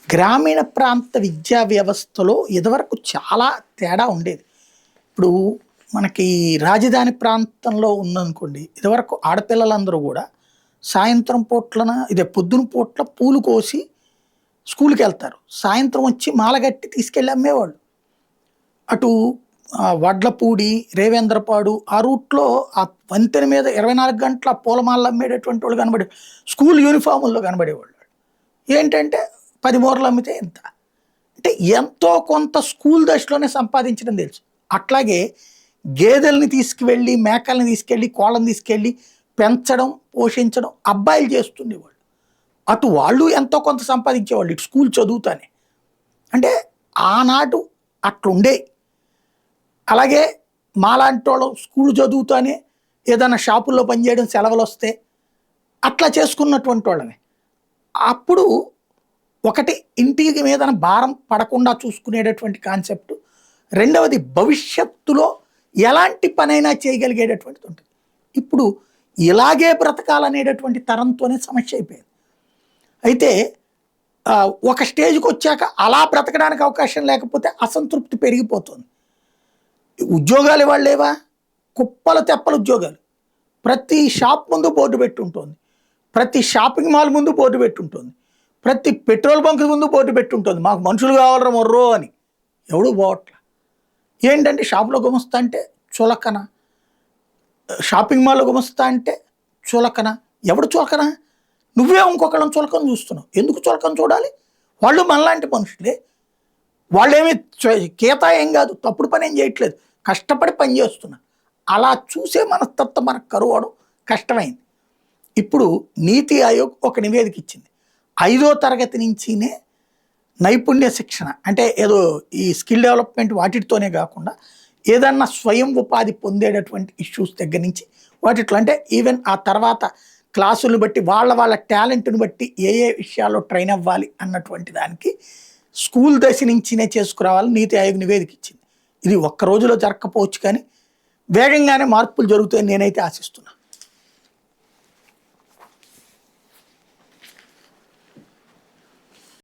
గ్రామీణ ప్రాంత విద్యా వ్యవస్థలో ఇదివరకు చాలా తేడా ఉండేది. ఇప్పుడు మనకి రాజధాని ప్రాంతంలో ఉందనుకోండి, ఇదివరకు ఆడపిల్లలందరూ గూడా సాయంత్రం పూట్లన పొద్దున పూట్ల పూలు కోసి స్కూలుకెళ్తారు. సాయంత్రం వచ్చి మాలగట్టి తీసుకెళ్ళి అమ్మేవాళ్ళు. అటు వడ్లపూడి, రేవేంద్రపాడు ఆ రూట్‌లో ఆ వంతెన మీద 24 గంటలు ఆ పూలమాలలు అమ్మేటటువంటి వాళ్ళు కనబడే స్కూల్ యూనిఫార్ముల్లో కనబడేవాళ్ళు. ఏంటంటే 10 మూరలు అమ్మితే ఇంత. అంటే ఎంతో కొంత స్కూల్ దశలోనే సంపాదించడం తెలుసు. అట్లాగే గేదెల్ని తీసుకువెళ్ళి, మేకల్ని తీసుకెళ్ళి, కోళ్ళని తీసుకెళ్ళి పెంచడం, పోషించడం అబ్బాయిలు చేస్తుండేవాళ్ళు. అటు వాళ్ళు ఎంతో కొంత సంపాదించేవాళ్ళు ఇటు స్కూల్ చదువుతానే. అంటే ఆనాడు అట్లుండేయి. అలాగే మాలాంటోళ్ళం స్కూల్ చదువుతానే ఏదైనా షాపుల్లో పనిచేయడం సెలవులొస్తే అట్లా చేసుకున్నటువంటి వాళ్ళమే. అప్పుడు ఒకటి ఇంటికి మీదన భారం పడకుండా చూసుకునేటటువంటి కాన్సెప్ట్. రెండవది భవిష్యత్తులో ఎలాంటి పనైనా చేయగలిగేటటువంటిది ఉంటుంది. ఇప్పుడు ఇలాగే బ్రతకాలనేటటువంటి తరంతోనే సమస్య అయిపోయింది. అయితే ఒక స్టేజ్‌కి వచ్చాక అలా బ్రతకడానికి అవకాశం లేకపోతే అసంతృప్తి పెరిగిపోతుంది. ఉద్యోగాలు ఇవాళ లేవా? కుప్పలు తెప్పలు ఉద్యోగాలు. ప్రతి షాప్ ముందు బోర్డు పెట్టుంటోంది. ప్రతి షాపింగ్ మాల్ ముందు బోర్డు పెట్టుంటోంది. ప్రతి పెట్రోల్ బంక్ ముందు బోర్డు పెట్టుంటోంది. మాకు మనుషులు కావాలరా మొర్రో అని. ఎవడు పోవట్ల. ఏంటంటే షాపులో గుమస్తా అంటే చులకన, షాపింగ్ మాల్‌లో గుమస్తా అంటే చులకన. ఎవడు చులకన? నువ్వే ఇంకొకళ్ళని చులకన చూస్తున్నావు. ఎందుకు చులకన చూడాలి? వాళ్ళు మనలాంటి మనుషులే. వాళ్ళేమి కేతా ఏం కాదు, తప్పుడు పని ఏం చేయట్లేదు, కష్టపడి పని చేస్తున్నారు. అలా చూసే మనస్తత్వం మనకు కరువడం కష్టమైంది. ఇప్పుడు నీతి ఆయోగ్ ఒక నివేదిక ఇచ్చింది. 5వ తరగతి నుంచినే నైపుణ్య శిక్షణ అంటే ఏదో ఈ స్కిల్ డెవలప్మెంట్ వాటితోనే కాకుండా ఏదన్నా స్వయం ఉపాధి పొందేటటువంటి ఇష్యూస్ దగ్గర నుంచి వాటిట్లో అంటే ఈవెన్ ఆ తర్వాత క్లాసులను బట్టి వాళ్ళ టాలెంట్ని బట్టి ఏ విషయాల్లో ట్రైన్ అవ్వాలి అన్నటువంటి దానికి స్కూల్ దశ నుంచినే చేసుకురావాలని నీతి ఆయోగ్ నివేదిక ఇచ్చింది. ఇది ఒక్క రోజులో జరగకపోవచ్చు, కానీ వేగంగానే మార్పులు జరుగుతాయని నేనైతే ఆశిస్తున్నాను.